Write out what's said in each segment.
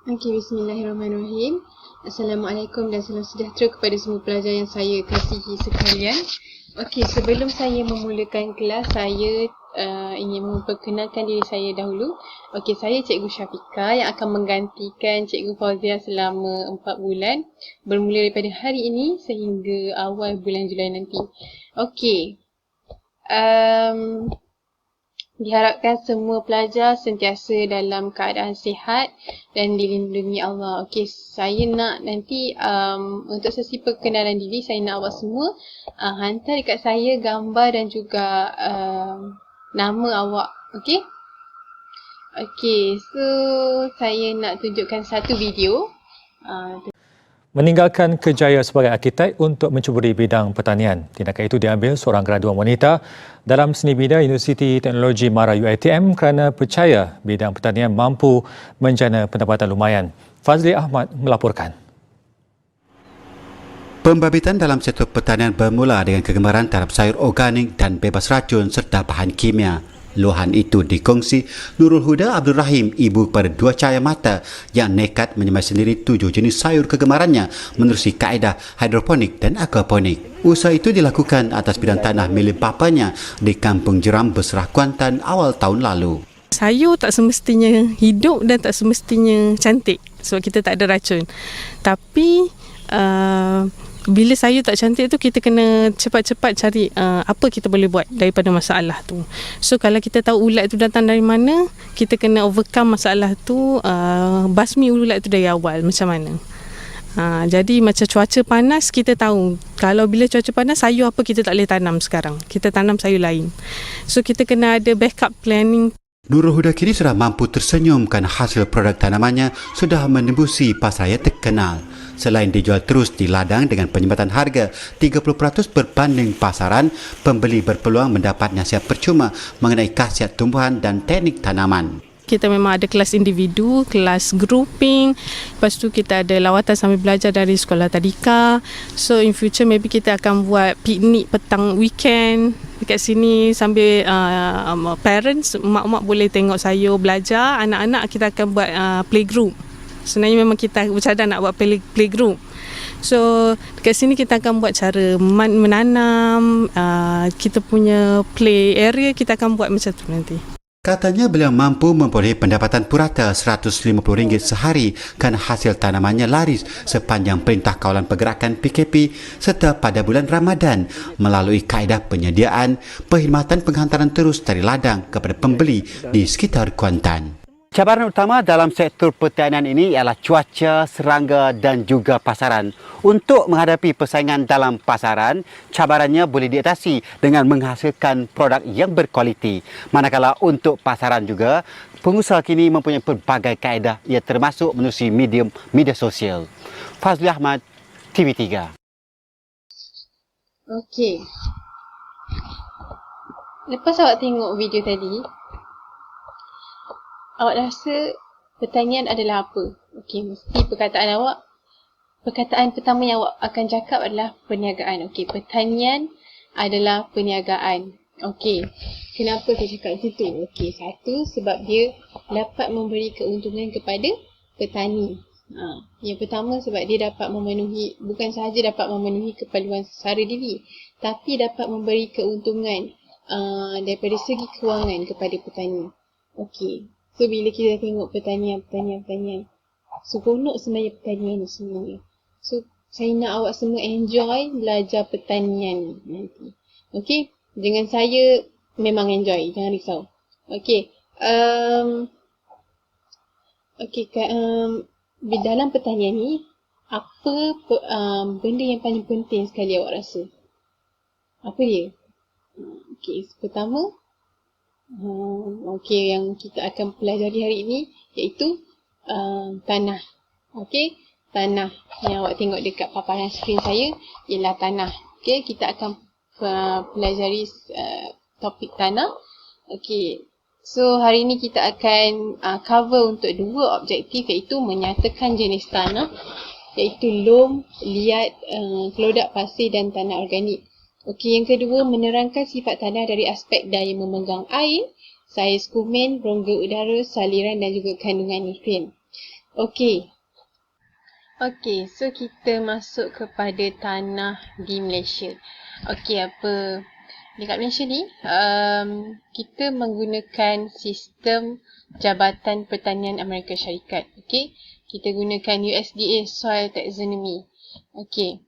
Okey, bismillahirrahmanirrahim. Assalamualaikum dan salam sejahtera kepada semua pelajar yang saya kasihi sekalian. Okey, sebelum saya memulakan kelas, saya ingin memperkenalkan diri saya dahulu. Okey, saya Cikgu Syafiqah yang akan menggantikan Cikgu Fauzia selama 4 bulan bermula daripada hari ini sehingga awal bulan Julai nanti. Okey. Diharapkan semua pelajar sentiasa dalam keadaan sihat dan dilindungi Allah. Okey, saya nak nanti untuk sesi perkenalan diri, saya nak awak semua hantar dekat saya gambar dan juga nama awak. Okey? Okey, so saya nak tunjukkan satu video. Meninggalkan kerjaya sebagai arkitek untuk mencuburi bidang pertanian. Tindakan itu diambil seorang graduan wanita dalam seni bina Universiti Teknologi Mara UiTM kerana percaya bidang pertanian mampu menjana pendapatan lumayan. Fazli Ahmad melaporkan. Pembabitan dalam sektor pertanian bermula dengan kegemaran terhadap sayur organik dan bebas racun serta bahan kimia. Luahan itu dikongsi Nurul Huda Abdul Rahim, ibu kepada 2 cahaya mata yang nekat menyemai sendiri 7 jenis sayur kegemarannya menerusi kaedah hidroponik dan aquaponik. Usaha itu dilakukan atas bidang tanah milik bapanya di Kampung Jeram, Besrah, Kuantan awal tahun lalu. Sayur tak semestinya hidup dan tak semestinya cantik sebab kita tak ada racun. Tapi bila sayur tak cantik tu, kita kena cepat-cepat cari apa kita boleh buat daripada masalah tu. So kalau kita tahu ulat tu datang dari mana, kita kena overcome masalah tu, basmi ulat tu dari awal macam mana. Jadi macam cuaca panas, kita tahu kalau bila cuaca panas, sayur apa kita tak boleh tanam sekarang. Kita tanam sayur lain. So kita kena ada backup planning. Nurul Huda kini sudah mampu tersenyum kerana hasil produk tanamannya sudah menembusi pasar yang terkenal. Selain dijual terus di ladang dengan penyematan harga 30% berbanding pasaran, pembeli berpeluang mendapat nasihat percuma mengenai khasiat tumbuhan dan teknik tanaman. Kita memang ada kelas individu, kelas grouping. Lepas tu kita ada lawatan sambil belajar dari sekolah tadika. So in future maybe kita akan buat piknik petang weekend dekat sini sambil parents, mak-mak boleh tengok sayur belajar. Anak-anak kita akan buat playgroup. Sebenarnya memang kita bercadang nak buat playgroup. So dekat sini kita akan buat cara menanam, kita punya play area kita akan buat macam tu nanti. Katanya beliau mampu memperoleh pendapatan purata RM150 sehari kerana hasil tanamannya laris sepanjang Perintah Kawalan Pergerakan PKP serta pada bulan Ramadan melalui kaedah penyediaan perkhidmatan penghantaran terus dari ladang kepada pembeli di sekitar Kuantan. Cabaran utama dalam sektor pertanian ini ialah cuaca, serangga dan juga pasaran. Untuk menghadapi persaingan dalam pasaran, cabarannya boleh diatasi dengan menghasilkan produk yang berkualiti. Manakala untuk pasaran juga, pengusaha kini mempunyai pelbagai kaedah ia termasuk menerusi medium media sosial. Fazli Ahmad, TV3. Okey. Lepas awak tengok video tadi, awak rasa pertanian adalah apa? Okey, mesti perkataan pertama yang awak akan cakap adalah perniagaan. Okey, pertanian adalah perniagaan. Okey, kenapa saya cakap macam tu? Okey, satu, sebab dia dapat memberi keuntungan kepada petani. Yang pertama sebab dia dapat memenuhi, bukan sahaja dapat memenuhi keperluan sara diri, tapi dapat memberi keuntungan daripada segi kewangan kepada petani. Okey. So, bila kita tengok pertanian, seronok sebenarnya pertanian ni sebenarnya. So, saya nak awak semua enjoy belajar pertanian nanti. Okey? Dengan saya, memang enjoy. Jangan risau. Okey. Dalam pertanian ni, apa benda yang paling penting sekali awak rasa? Apa dia? Okey, pertama, okey, yang kita akan pelajari hari ini iaitu tanah. Okey, tanah yang awak tengok dekat paparan skrin saya ialah tanah. Okey, kita akan pelajari topik tanah. Okey, so hari ini kita akan cover untuk 2 objektif iaitu menyatakan jenis tanah iaitu lom, liat, kelodak pasir dan tanah organik. Okey, yang kedua, menerangkan sifat tanah dari aspek daya memegang air, saiz kumen, rongga udara, saliran dan juga kandungan nutrien. Okey. Okey, so kita masuk kepada tanah di Malaysia. Okey, apa dekat Malaysia ni, kita menggunakan sistem Jabatan Pertanian Amerika Syarikat. Okey, kita gunakan USDA Soil Taxonomy. Okey.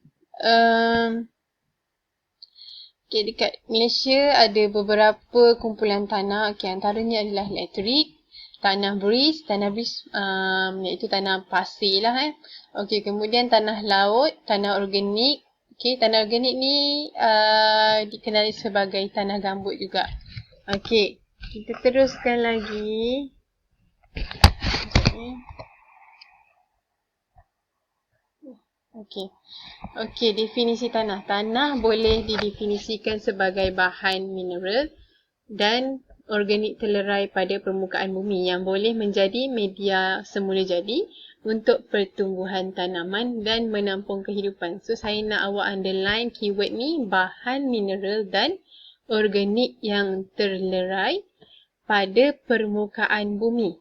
Okey, dekat Malaysia ada beberapa kumpulan tanah. Okey, antaranya adalah laterit, tanah beris iaitu tanah pasir lah Okey, kemudian tanah laut, tanah organik. Okey, tanah organik ni dikenali sebagai tanah gambut juga. Okey, kita teruskan lagi. Okey, definisi tanah. Tanah boleh didefinisikan sebagai bahan mineral dan organik telerai pada permukaan bumi yang boleh menjadi media semula jadi untuk pertumbuhan tanaman dan menampung kehidupan. So, saya nak awak underline keyword ni, bahan mineral dan organik yang terlerai pada permukaan bumi.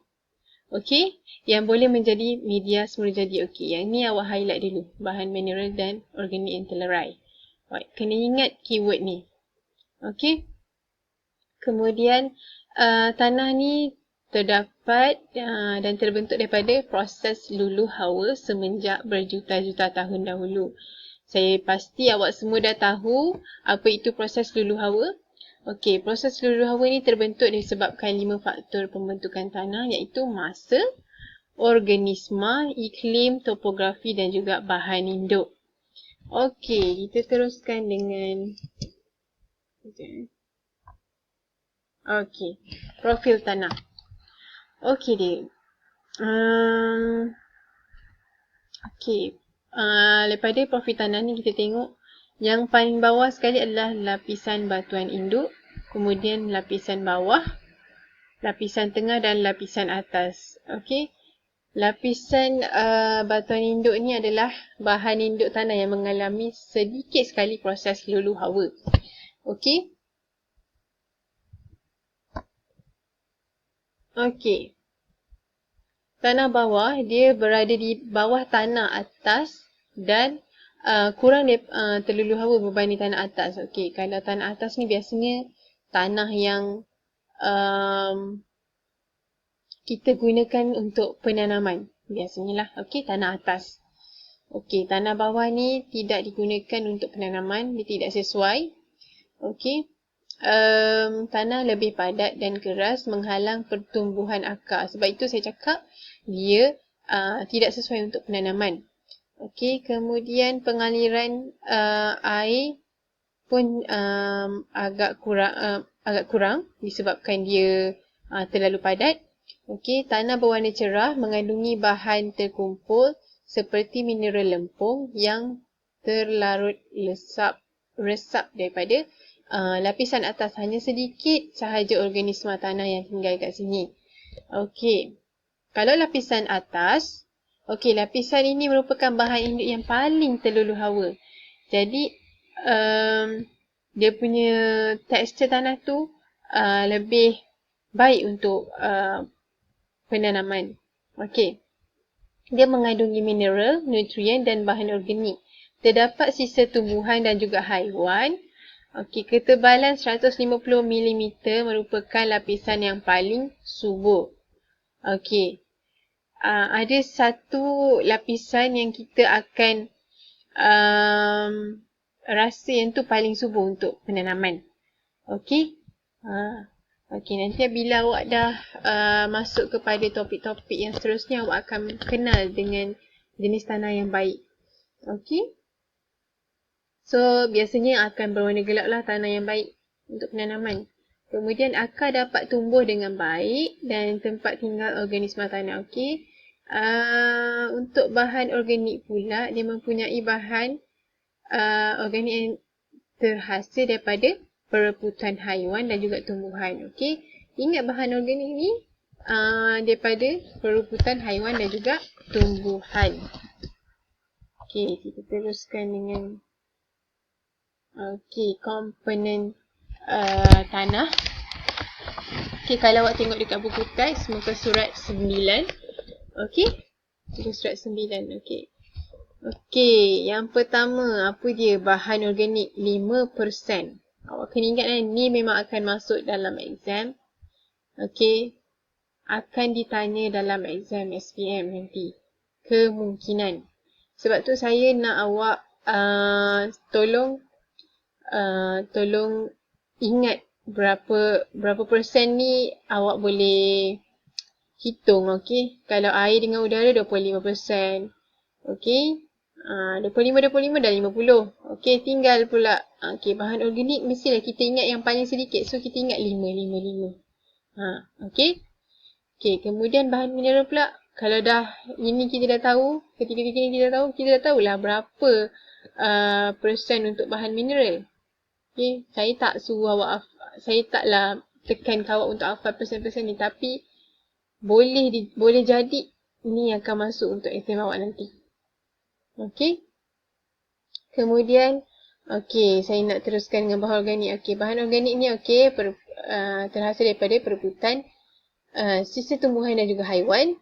Okey, yang boleh menjadi media semula jadi. Okey, yang ni awak highlight dulu, bahan mineral dan organik yang terlerai. Alright, kena ingat keyword ni. Okey. Kemudian tanah ni terdapat dan terbentuk daripada proses luluh hawa semenjak berjuta-juta tahun dahulu. Saya pasti awak semua dah tahu apa itu proses luluh hawa. Okey, proses luluh hawa ni terbentuk disebabkan 5 faktor pembentukan tanah iaitu masa, organisma, iklim, topografi dan juga bahan induk. Okey, kita teruskan dengan Okey, profil tanah. Okey dia. Okey. Daripada profil tanah ni kita tengok yang paling bawah sekali adalah lapisan batuan induk, kemudian lapisan bawah, lapisan tengah dan lapisan atas. Okey. Lapisan batuan induk ni adalah bahan induk tanah yang mengalami sedikit sekali proses luluh hawa. Okey. Okey. Tanah bawah, dia berada di bawah tanah atas dan kurang terluluh hawa berbanding tanah atas. Okey, kalau tanah atas ni biasanya tanah yang kita gunakan untuk penanaman. Biasanya lah. Okey, tanah atas. Okey, tanah bawah ni tidak digunakan untuk penanaman. Dia tidak sesuai. Okey. Tanah lebih padat dan keras menghalang pertumbuhan akar. Sebab itu saya cakap dia tidak sesuai untuk penanaman. Okey, kemudian pengaliran air pun agak kurang disebabkan dia terlalu padat. Okey, tanah berwarna cerah mengandungi bahan terkumpul seperti mineral lempung yang terlarut resap daripada lapisan atas. Hanya sedikit sahaja organisma tanah yang tinggal kat sini. Okey. Kalau lapisan atas, okey, lapisan ini merupakan bahan induk yang paling terluluh hawa. Jadi, dia punya tekstur tanah tu lebih baik untuk penanaman. Okey. Dia mengandungi mineral, nutrien dan bahan organik. Terdapat sisa tumbuhan dan juga haiwan. Okey, ketebalan 150 mm merupakan lapisan yang paling subur. Okey. Ada satu lapisan yang kita akan rasa yang tu paling subur untuk penanaman. Okey. Okey, nanti bila awak dah masuk kepada topik-topik yang seterusnya, awak akan kenal dengan jenis tanah yang baik. Okey. So, biasanya akan berwarna gelap lah tanah yang baik untuk penanaman. Kemudian akar dapat tumbuh dengan baik dan tempat tinggal organisma tanah. Okey. Untuk bahan organik pula, dia mempunyai bahan organik yang terhasil daripada perebutan haiwan dan juga tumbuhan. Okey. Ingat bahan organik ni daripada perebutan haiwan dan juga tumbuhan. Okey, kita teruskan dengan komponen tanah. Okey, kalau awak tengok dekat buku teks muka surat 9. Okey. Muka surat 9. Okey. Okey, yang pertama, apa dia? Bahan organik 5%. Awak kena ingat ni memang akan masuk dalam exam. Okey. Akan ditanya dalam exam SPM nanti. Kemungkinan. Sebab tu saya nak awak tolong ingat berapa persen ni awak boleh hitung, okey. Kalau air dengan udara 25%. Okey. 25 dan 50. Okey, tinggal pula okey, bahan organik mestilah kita ingat yang paling sedikit. So kita ingat 5. Okey. Okey, kemudian bahan mineral pula. Kalau dah ini kita dah tahu, ketika ini kita dah tahulah berapa persen untuk bahan mineral. Okey, saya tak suruh awak, saya taklah tekan awak untuk hafal persen-persen ni, tapi boleh jadi ni akan masuk untuk exam awak nanti. Okey. Kemudian, okey, saya nak teruskan dengan bahan organik. Okey, bahan organik ni okey, terhasil daripada perebutan sisa tumbuhan dan juga haiwan.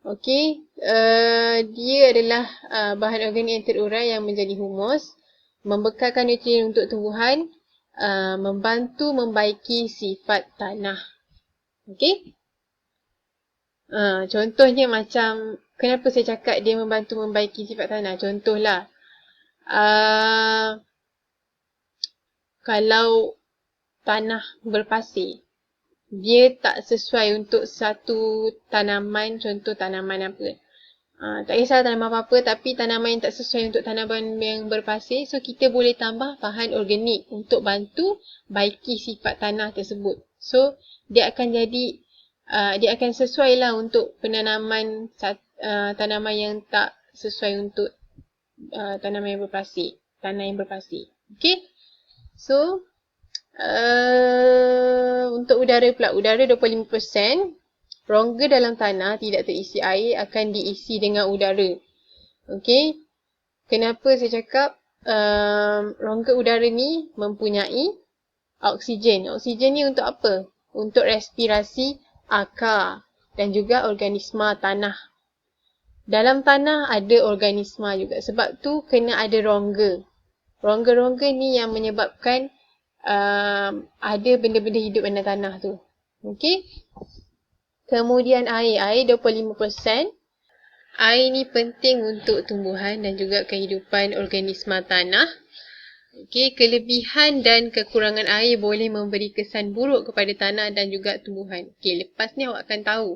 Okey, dia adalah bahan organik yang terurai yang menjadi humus, membekalkan nutrien untuk tumbuhan, membantu membaiki sifat tanah. Okey. Contohnya macam, kenapa saya cakap dia membantu membaiki sifat tanah? Contohlah, kalau tanah berpasir, dia tak sesuai untuk satu tanaman, contoh tanaman apa. Tak kisah tanaman apa-apa, tapi tanaman yang tak sesuai untuk tanaman yang berpasir, so kita boleh tambah bahan organik untuk bantu baiki sifat tanah tersebut. So, dia akan jadi dia akan sesuai lah untuk penanaman tanaman yang tak sesuai untuk tanaman yang berpasir, tanah yang berpasir. Okay. So, untuk udara pula, udara 25%. Rongga dalam tanah tidak terisi air akan diisi dengan udara. Okay. Kenapa saya cakap rongga udara ni mempunyai oksigen. Oksigen ni untuk apa? Untuk respirasi akar dan juga organisma tanah. Dalam tanah ada organisma juga. Sebab tu kena ada rongga. Rongga-rongga ni yang menyebabkan ada benda-benda hidup dalam tanah tu. Okey. Kemudian air. Air 25%. Air ni penting untuk tumbuhan dan juga kehidupan organisma tanah. Okey, kelebihan dan kekurangan air boleh memberi kesan buruk kepada tanah dan juga tumbuhan. Okey, lepas ni awak akan tahu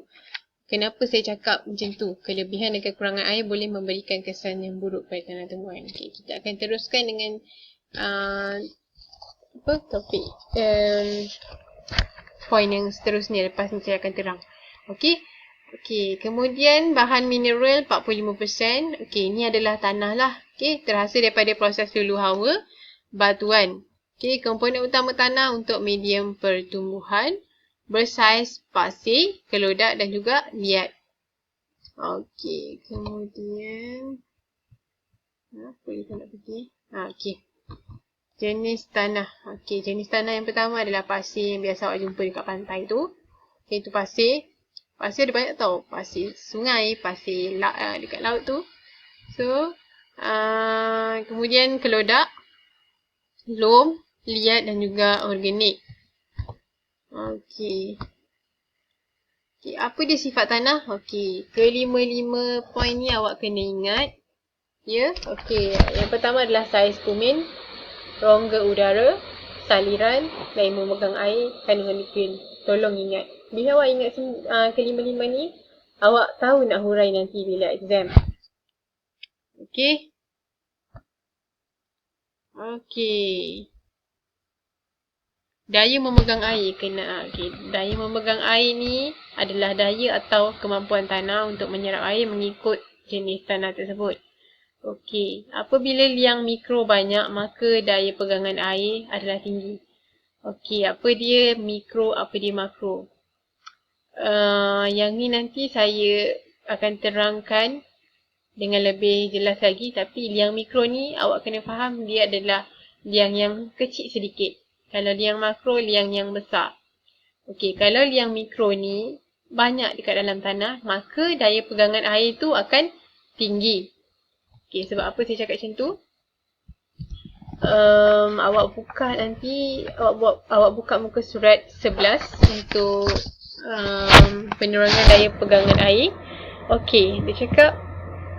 kenapa saya cakap macam tu. Kelebihan dan kekurangan air boleh memberikan kesan yang buruk kepada tanah tumbuhan. Okey, kita akan teruskan dengan topik poin yang seterusnya. Lepas ni saya akan terang. Okey. Okey, kemudian bahan mineral 45%. Okey, ini adalah tanah lah. Okey, terhasil daripada proses hulu hawa batuan. Okey, komponen utama tanah untuk medium pertumbuhan bersaiz pasir, kelodak dan juga liat. Okey, kemudian apa yang saya nak pergi? Okey. Jenis tanah. Okey, jenis tanah yang pertama adalah pasir yang biasa awak jumpa dekat pantai tu. Okey, itu pasir. Pasir ada banyak tau. Pasir sungai, pasir dekat laut tu. So, kemudian kelodak, loam, liat dan juga organik. Okey. Okey, apa dia sifat tanah? Okey, kelima-lima poin ni awak kena ingat. Ya, okey. Yang pertama adalah saiz kumin, rongga udara, saliran dan memegang air kandungan nutrien. Tolong ingat. Bila awak ingat kelima-lima ni, awak tahu nak hurai nanti bila exam. Okey. Okey. Daya memegang air kena. Okey, daya memegang air ni adalah daya atau kemampuan tanah untuk menyerap air mengikut jenis tanah tersebut. Okey, apabila liang mikro banyak, maka daya pegangan air adalah tinggi. Okey, apa dia mikro, apa dia makro? Yang ni nanti saya akan terangkan dengan lebih jelas lagi, tapi liang mikro ni awak kena faham dia adalah liang yang kecil sedikit. Kalau liang makro, liang yang besar. Okey, kalau liang mikro ni banyak dekat dalam tanah, maka daya pegangan air tu akan tinggi. Okay, sebab apa saya cakap macam tu? Awak buka nanti, awak buka muka surat 11 untuk penerangan daya pegangan air. Okey, dia cakap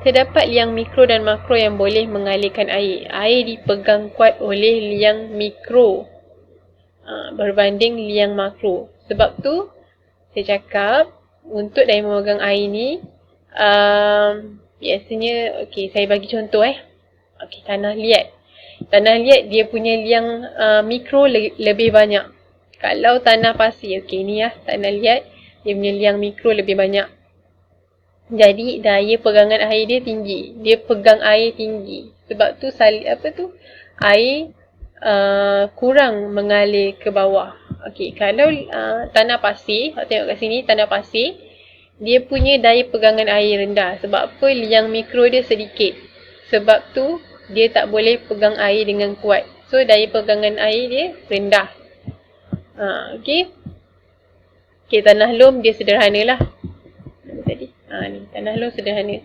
terdapat liang mikro dan makro yang boleh mengalirkan air. Air dipegang kuat oleh liang mikro berbanding liang makro. Sebab tu saya cakap untuk daya memegang air ni biasanya, okey, saya bagi contoh Okey, tanah liat. Tanah liat dia punya liang mikro lebih banyak. Kalau tanah pasir, okey ni tanah liat, dia punya liang mikro lebih banyak. Jadi daya pegangan air dia tinggi. Dia pegang air tinggi. Sebab tu air kurang mengalir ke bawah. Okey, kalau tanah pasir, awak tengok kat sini tanah pasir, dia punya daya pegangan air rendah. Sebab apa? Liang mikro dia sedikit. Sebab tu dia tak boleh pegang air dengan kuat. So daya pegangan air dia rendah. Okey. Okey, tanah lom dia sederhana lah. Tadi. Ni tanah lom sederhana.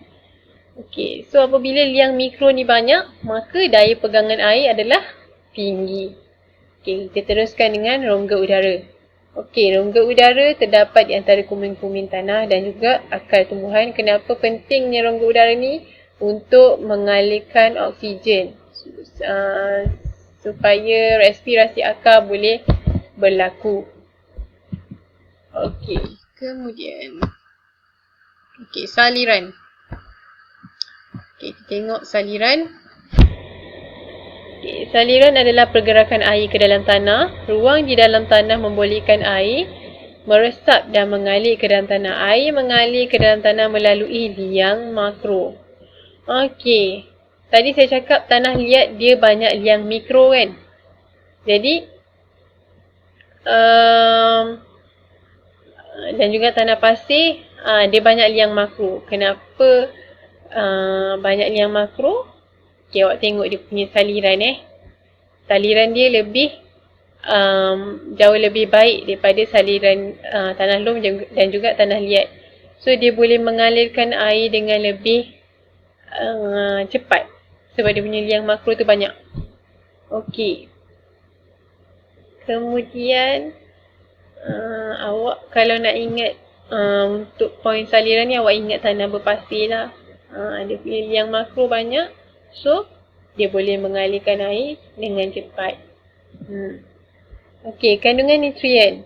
Okey, so apabila liang mikro ni banyak, maka daya pegangan air adalah tinggi. Okey, kita teruskan dengan rongga udara. Okey, rongga udara terdapat di antara kumin-kumin tanah dan juga akar tumbuhan. Kenapa pentingnya rongga udara ni? Untuk mengalirkan oksigen supaya respirasi akar boleh berlaku. Okey, kemudian saliran. Okey, kita tengok saliran. Okey, saliran adalah pergerakan air ke dalam tanah. Ruang di dalam tanah membolehkan air meresap dan mengalir ke dalam tanah. Air mengalir ke dalam tanah melalui liang makro. Okey, tadi saya cakap tanah liat dia banyak liang mikro kan. Jadi dan juga tanah pasir dia banyak liang makro. Kenapa banyak liang makro? Okey, awak tengok dia punya saliran Saliran dia lebih jauh lebih baik daripada saliran tanah lom dan juga tanah liat. So dia boleh mengalirkan air dengan lebih cepat sebab dia punya liang makro tu banyak. Okey. Kemudian awak kalau nak ingat untuk poin saliran ni, awak ingat tanah berpasir lah. Dia punya liang makro banyak, so dia boleh mengalirkan air dengan cepat. Okey, kandungan nutrien.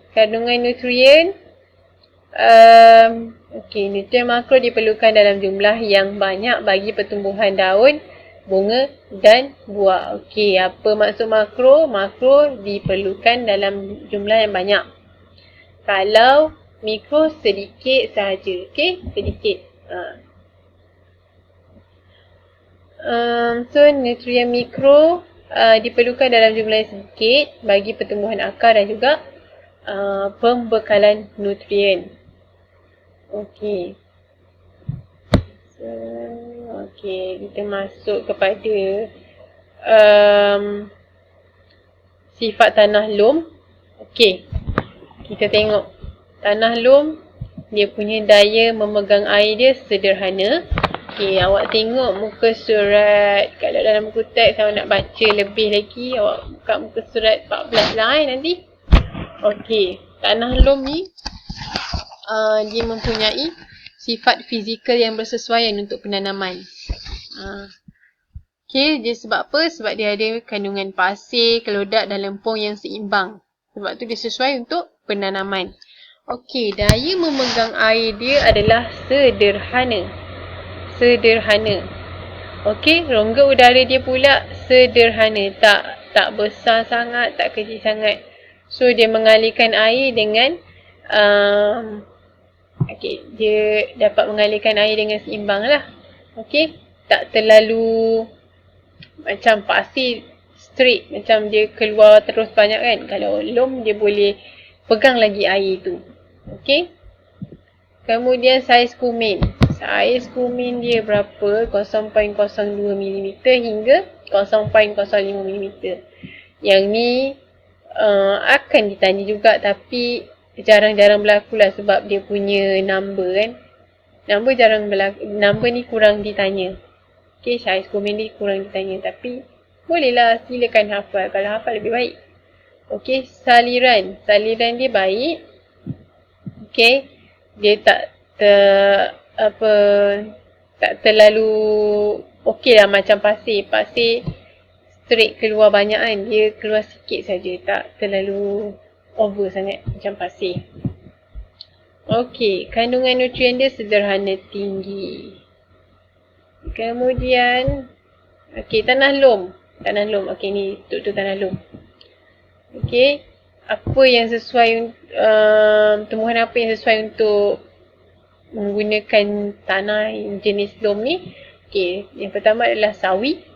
Nutrien makro diperlukan dalam jumlah yang banyak bagi pertumbuhan daun, bunga dan buah. Okey, apa maksud makro? Makro diperlukan dalam jumlah yang banyak. Kalau mikro sedikit sahaja. Okey, sedikit. So nutrien mikro diperlukan dalam jumlah yang sedikit bagi pertumbuhan akar dan juga pembekalan nutrien. Okey. Okey, kita masuk kepada sifat tanah lom. Okey, kita tengok tanah lom, dia punya daya memegang air dia sederhana. Okey, awak tengok muka surat. Kalau dalam buku teks awak nak baca lebih lagi, awak buka muka surat 14 lah nanti. Okey, tanah lom ni dia mempunyai sifat fizikal yang bersesuaian untuk penanaman. Okey, dia sebab apa? Sebab dia ada kandungan pasir, kelodak dan lempung yang seimbang. Sebab tu dia sesuai untuk penanaman. Okey, daya memegang air dia adalah sederhana. Okey, rongga udara dia pula sederhana. Tak besar sangat, tak kecil sangat. So, dia mengalirkan air dengan dia dapat mengalirkan air dengan seimbang lah. Okey, tak terlalu macam pasir straight, macam dia keluar terus banyak kan. Kalau lom dia boleh pegang lagi air tu. Okey. Kemudian saiz kumin. Saiz kumin dia berapa? 0.02 mm hingga 0.05 mm. Yang ni akan ditanya juga, tapi jarang-jarang berlaku lah sebab dia punya number kan. Number ni kurang ditanya. Okay, saiz komen dia kurang ditanya. Tapi bolehlah, silakan hafal. Kalau hafal lebih baik. Okay, saliran. Saliran dia baik. Okay, dia tak terlalu okey lah macam pasir. Pasir straight keluar banyak kan. Dia keluar sikit saja, tak terlalu over sangat macam pasir. Okey, kandungan nutrien dia sederhana tinggi. Kemudian okey, tanah lom. Okey, ni struktur tanah lom. Okey, apa yang sesuai tumbuhan apa yang sesuai untuk menggunakan tanah jenis lom ni? Okey, yang pertama adalah sawi,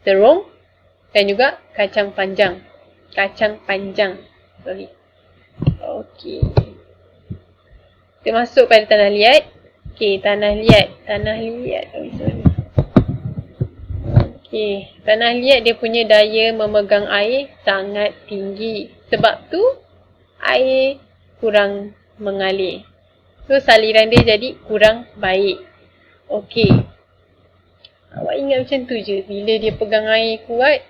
terung dan juga kacang panjang. Okey. Kita masuk pada tanah liat. Okey, tanah liat. Okey, tanah liat dia punya daya memegang air sangat tinggi. Sebab tu air kurang mengalir. So saliran dia jadi kurang baik. Okey. Awak ingat macam tu je. Bila dia pegang air kuat,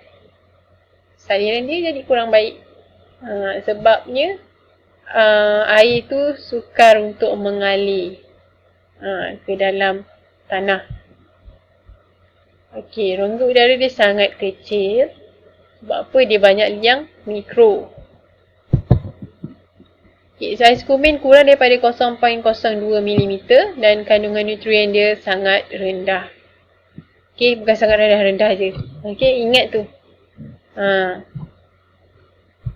saliran dia jadi kurang baik. Sebabnya air tu sukar untuk mengalir ke dalam tanah. Okey, rongga udara dia sangat kecil. Sebab apa? Dia banyak liang mikro. Okay, saiz komen kurang daripada 0.02 mm dan kandungan nutrien dia sangat rendah. Okay, bukan sangat rendah je. Okay, ingat tu.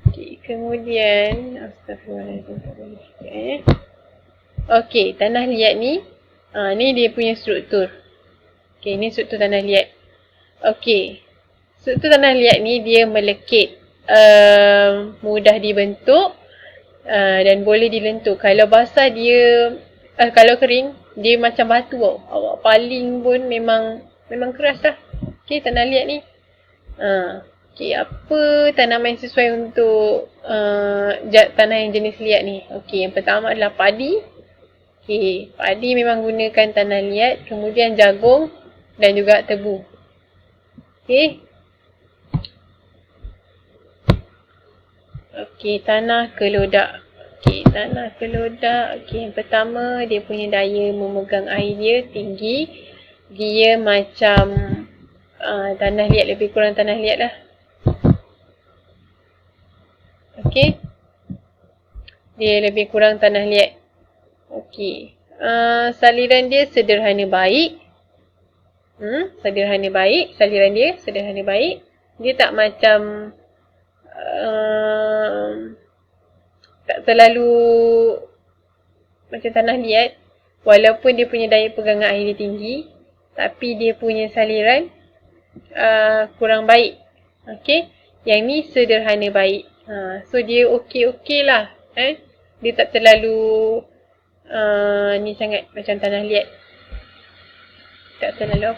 Okay, kemudian okay, tanah liat ni ni dia punya struktur. Okay, ni struktur tanah liat. Okay, struktur tanah liat ni dia melekit, mudah dibentuk dan boleh dilentur. Kalau basah dia, kalau kering dia macam batu tau. Awak paling pun memang keras lah. Okay, tanah liat ni. Okay, apa tanaman yang sesuai untuk tanah yang jenis liat ni? Okay, yang pertama adalah padi. Okay, padi memang gunakan tanah liat. Kemudian jagung dan juga tebu. Okay. Okay, tanah kelodak. Okay, yang pertama dia punya daya memegang air dia tinggi. Dia macam tanah liat, lebih kurang tanah liat lah. Okay. Dia lebih kurang tanah liat. Okay. Saliran dia sederhana baik. Saliran dia sederhana baik. Dia tak macam tak terlalu macam tanah liat. Walaupun dia punya daya pegangan air dia tinggi, tapi dia punya saliran kurang baik. Okay. Yang ni sederhana baik. So dia okey lah. Dia tak terlalu ni sangat macam tanah liat. Tak terlalu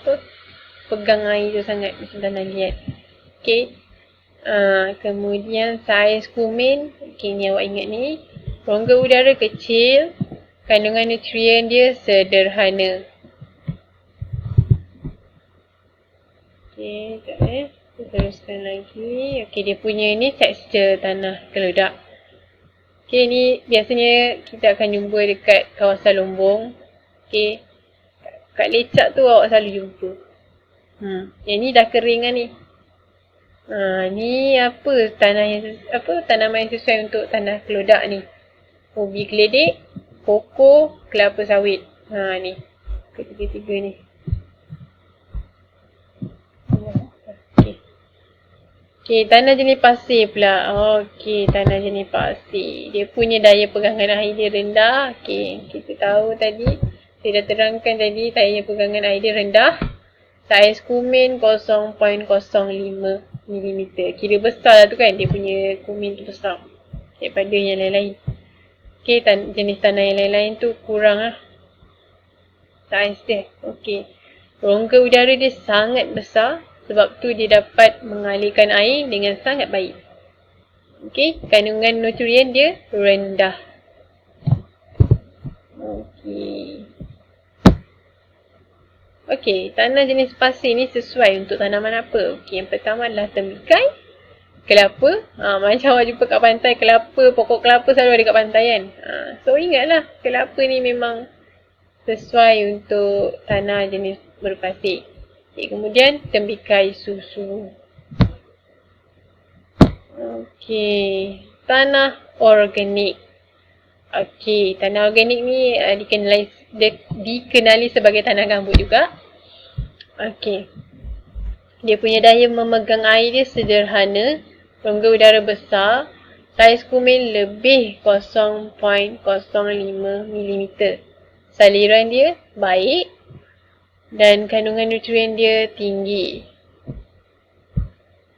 pegang air tu sangat macam tanah liat. Okay. Kemudian saiz komen. Okay, ni awak ingat ni. Rongga udara kecil. Kandungan nutrien dia sederhana. Okay, sekejap kita teruskan lagi. Okay, dia punya ni tekstur tanah kelodak. Okay, ni biasanya kita akan jumpa dekat kawasan Lombong. Okay. Kat Lecak tu awak selalu jumpa. Yang ni dah kering lah ni. Ni apa tanaman yang sesuai untuk tanah kelodak ni? Ubi keledek, koko, kelapa sawit. Ni. Ketiga-tiga ni. Okay, tanah jenis pasir pula. Okay, tanah jenis pasir. Dia punya daya pegangan air dia rendah. Okay, kita tahu tadi. Saya dah terangkan tadi daya pegangan air dia rendah. Saiz komen 0.05 mm. Kira besar lah tu kan. Dia punya komen tu besar daripada yang lain-lain. Okay, jenis tanah yang lain-lain tu kurang lah saiz dia. Okay, rongga udara dia sangat besar. Sebab tu dia dapat mengalirkan air dengan sangat baik. Okay, kandungan nutrien dia rendah. Okay. Okey, tanah jenis pasir ni sesuai untuk tanaman apa? Okey, yang pertama adalah tembikai, kelapa. Macam awak jumpa kat pantai, kelapa, pokok kelapa selalu ada kat pantai kan. So ingatlah, kelapa ni memang sesuai untuk tanah jenis berpasir. Okay, kemudian tembikai susu. Okey, tanah organik. Okey, tanah organik ni dikenali sebagai tanah gambut juga. Okey. Dia punya daya memegang air dia sederhana, rongga udara besar, saiz kumin lebih 0.05 mm. Saliran dia baik dan kandungan nutrien dia tinggi.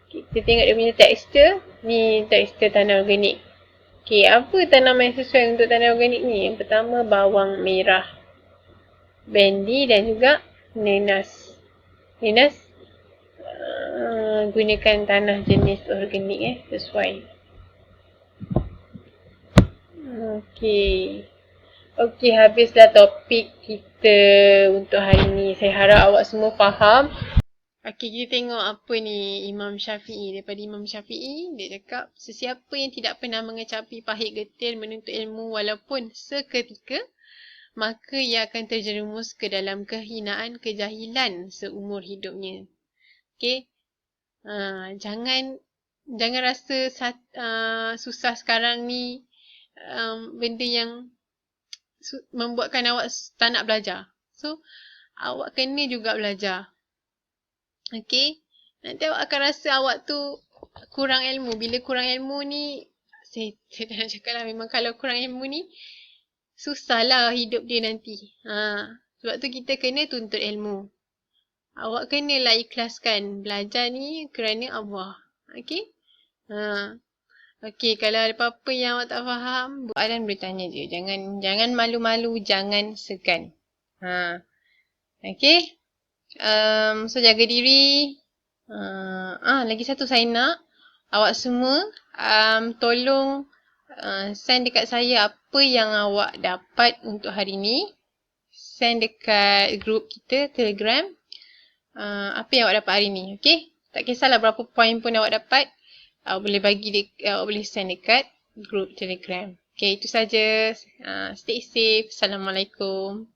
Kita tengok dia punya tekstur. Ni tekstur tanah organik. Okey, apa tanaman yang sesuai untuk tanah organik ni? Yang pertama, bawang merah, bendi dan juga nenas. Nenas gunakan tanah jenis organik sesuai. Okey. Okey, habislah topik kita untuk hari ni. Saya harap awak semua faham. Okey, kita tengok apa ni Imam Syafi'i. Daripada Imam Syafi'i, dia cakap, sesiapa yang tidak pernah mengecapi pahit getir menuntut ilmu walaupun seketika, maka ia akan terjerumus ke dalam kehinaan kejahilan seumur hidupnya. Okey. Jangan rasa susah sekarang ni benda yang membuatkan awak tak nak belajar. So, awak kena juga belajar. Okay? Nanti awak akan rasa awak tu kurang ilmu. Bila kurang ilmu ni, saya tak nak cakap lah, memang kalau kurang ilmu ni, susahlah hidup dia nanti. Sebab tu kita kena tuntut ilmu. Awak kenalah ikhlaskan belajar ni kerana Allah. Okay? Okay, kalau ada apa-apa yang awak tak faham, Bu Alan boleh tanya je. Jangan malu-malu, jangan segan. Okay? So jaga diri. Lagi satu saya nak awak semua tolong send dekat saya apa yang awak dapat untuk hari ni. Send dekat group kita Telegram. Apa yang awak dapat hari ni, okay? Tak kisahlah berapa poin pun awak dapat, awak boleh send dekat group Telegram. Okay, itu saja. Stay safe. Assalamualaikum.